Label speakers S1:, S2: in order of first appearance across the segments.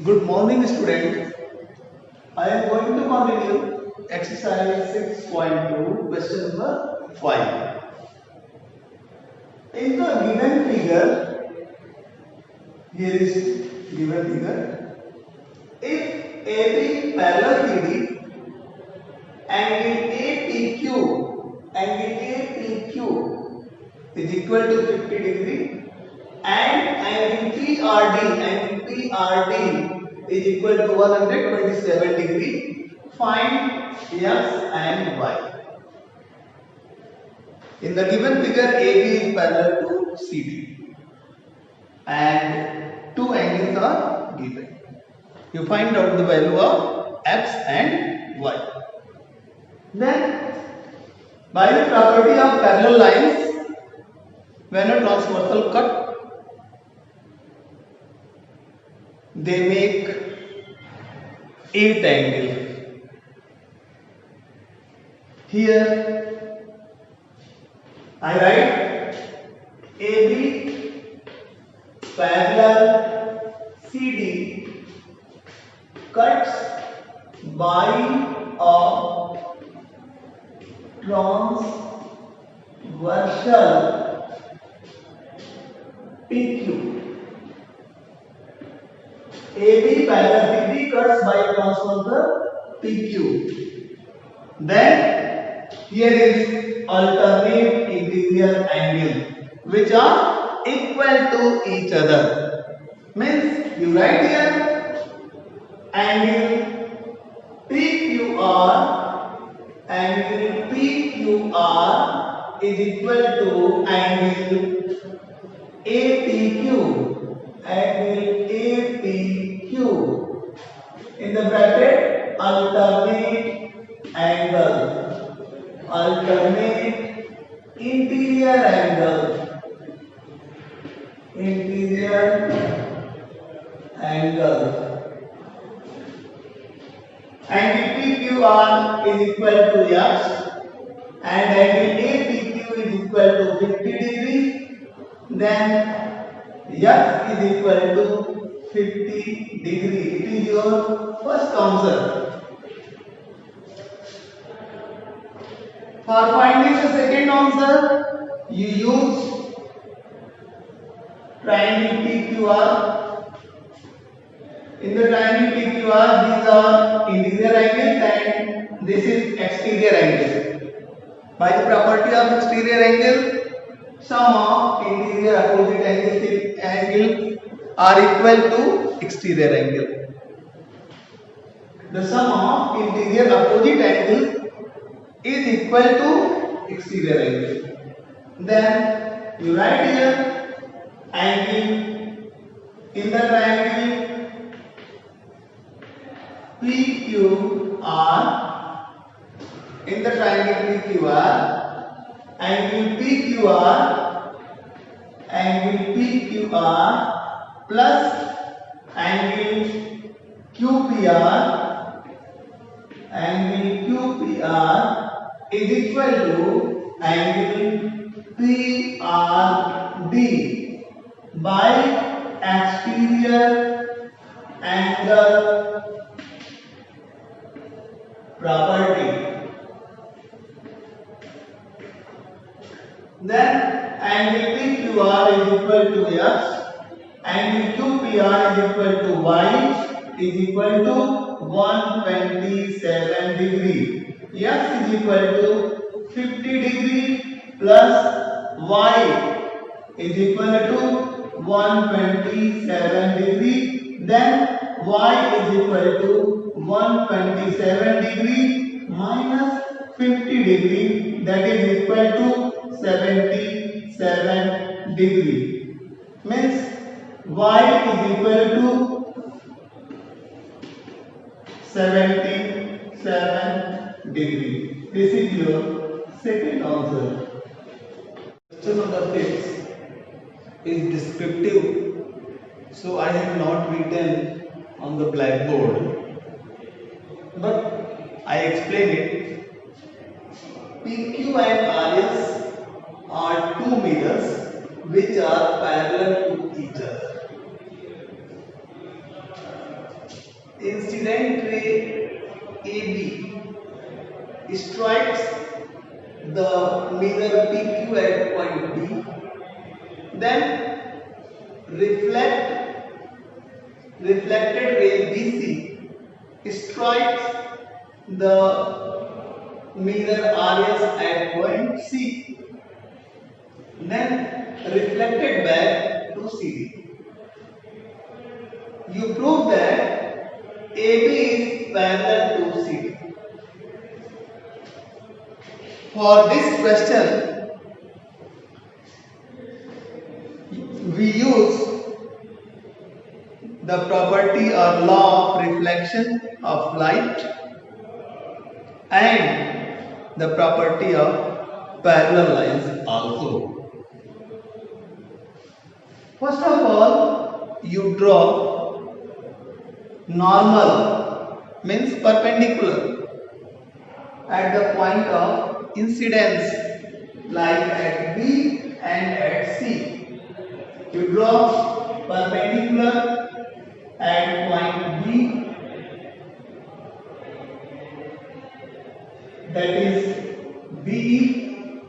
S1: Good morning, students. I am going to continue exercise 6.2, question number 5. In the given figure, here is given figure. If AB parallel CD, angle APQ is equal to 50 degree, and angle PRD is equal to 127 degree. Find X and Y. In the given figure, AB is parallel to CD and two angles are given. You find out the value of X and Y. Then, by the property of parallel lines, when a transversal cut, they make 8 angles. Here I write AB parallel CD cuts by a transversal PQ. AB parallel CD cuts by a transversal PQ. Then here is alternate interior angle which are equal to each other. Means you write here angle PQR is equal to angle APQ in the bracket alternate interior angle. Angle PQR is equal to X and angle APQ is equal to 50 degree. Then X is equal to 50 degree. It is your first answer. For finding the second answer, you use triangle PQR. In the triangle PQR, these are interior angles and this is exterior angle. By the property of exterior angle, sum of interior opposite angle are equal to exterior angle. The sum of interior opposite angle is equal to exterior angle. Then you write here angle in the triangle PQR. In the triangle PQR, angle PQR plus angle QPR is equal to angle PRD by exterior angle property. Then angle PQR is equal to X, angle QPR is equal to Y is equal to 127 degree. X is equal to 50 degree plus Y is equal to 127 degree. Then Y is equal to 127 degree minus 50 degree, that is equal to 77 degree. Means Y is equal to 77 degree. This is your second answer. Question number 6 is descriptive, so I have not written on the blackboard, but I explain it. PQ and RS are two mirrors which are parallel to each other. incident ray AB strikes the mirror PQ at point B, then reflected ray BC strikes the mirror RS at point C, then reflected back to CD. You prove that AB is parallel to CD. For this question, we use the property or law of reflection of light and the property of parallel lines also. First of all, you draw normal, means perpendicular, at the point of incidence, like at B and at C. You draw perpendicular at point B, that is BE,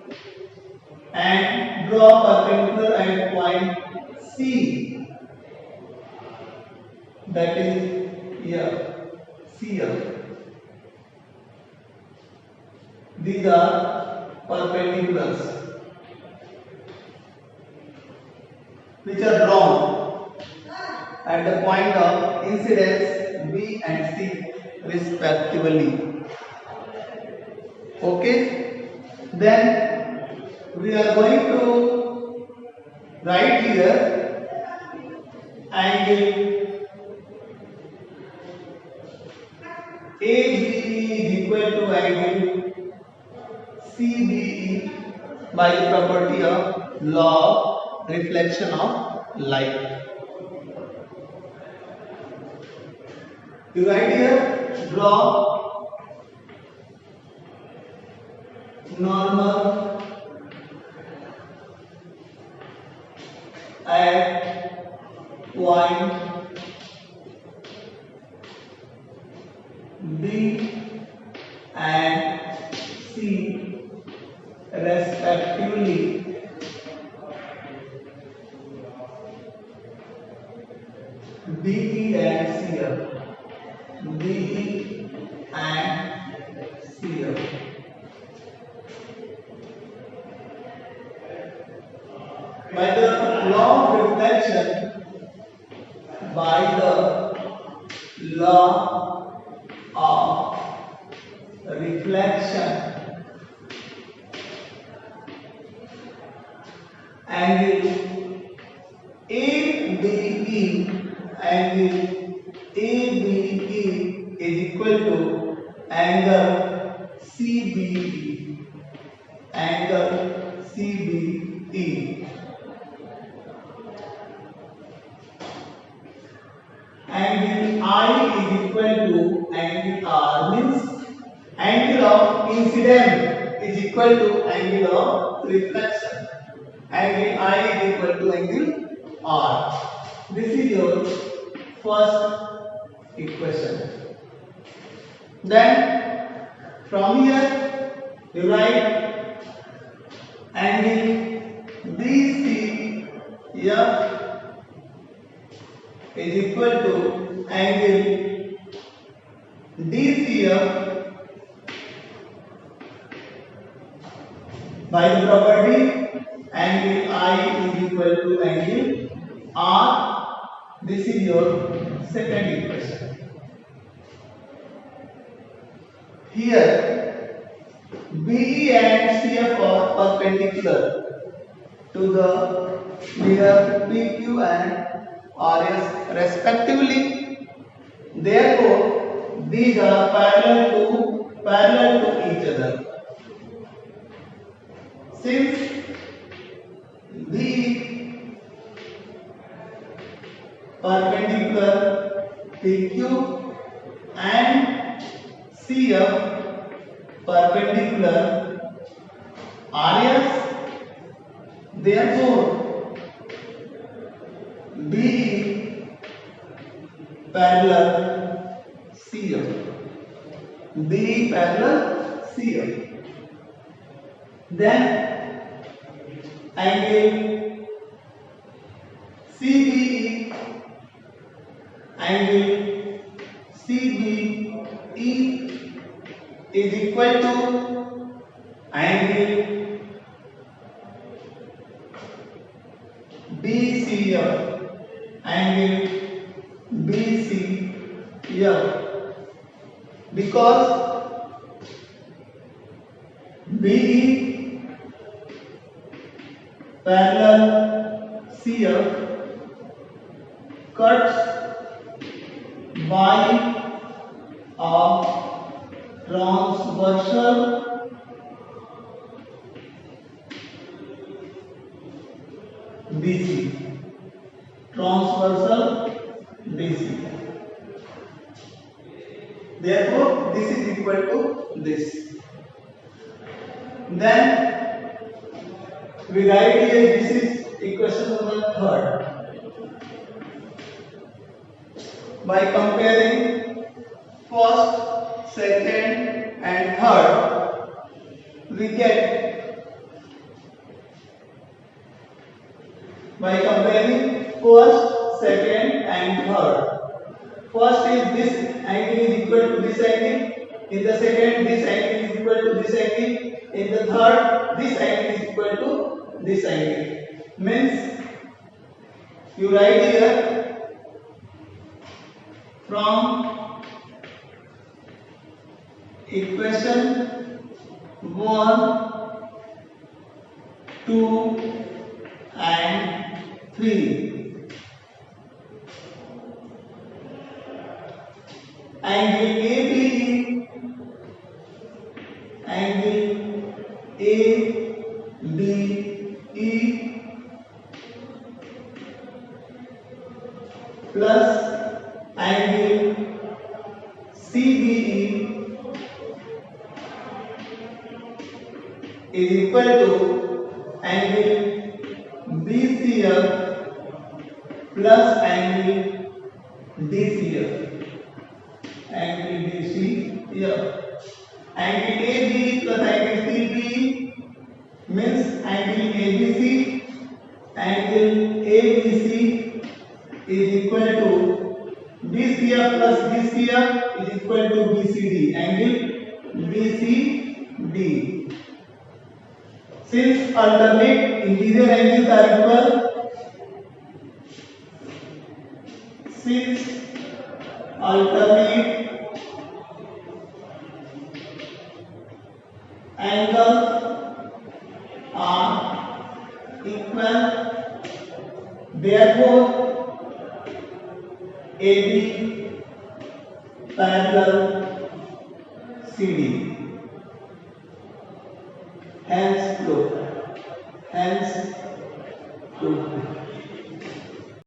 S1: and draw perpendicular at point C, that is CF. These are perpendiculars which are drawn at the point of incidence B and C respectively. Okay, then we are going to write here angle ABE is equal to angle CBE by the property of law of reflection of light. You write here, draw normal at point B and C respectively. BE and CF. BE and CF. By the law of reflection, by the law of reflection, angle ABE is equal to angle CBE. Angle CBE. Angle I is equal to angle R, means angle of incidence is equal to angle of reflection. Angle I is equal to angle R. This is your first equation. Then from here you write angle BCF is equal to angle DCF by the property angle I is equal to angle R. This is your second equation. Here BE and CF are perpendicular to the mirror PQ and RS respectively. Therefore, these are parallel to each other. Since B perpendicular PQ and CF perpendicular RS, therefore B parallel CF. BE parallel CF. Then angle CBE, angle CBE is equal to angle BCF, angle BCF, because BE parallel CF cuts by a transversal BC, transversal BC. Therefore, this is equal to this. Then we write here, this is equation number 3rd. By comparing first, second and third, we get, by comparing first, second and third, first is this angle is equal to this angle, in the second this angle is equal to this angle, in the third this angle is equal to this angle. Means you write here, from equation 1, 2 and 3, angle ABE, angle ABE plus angle CBE is equal to angle BCF plus angle DCF. Angle DCF. Angle ABE plus angle CBE means angle ABC. Angle ABC is equal to BCF plus BCF is equal to BCD. Angle BCD. Since alternate interior angles are equal, since alternate angles are equal, therefore AB parallel CD. Hence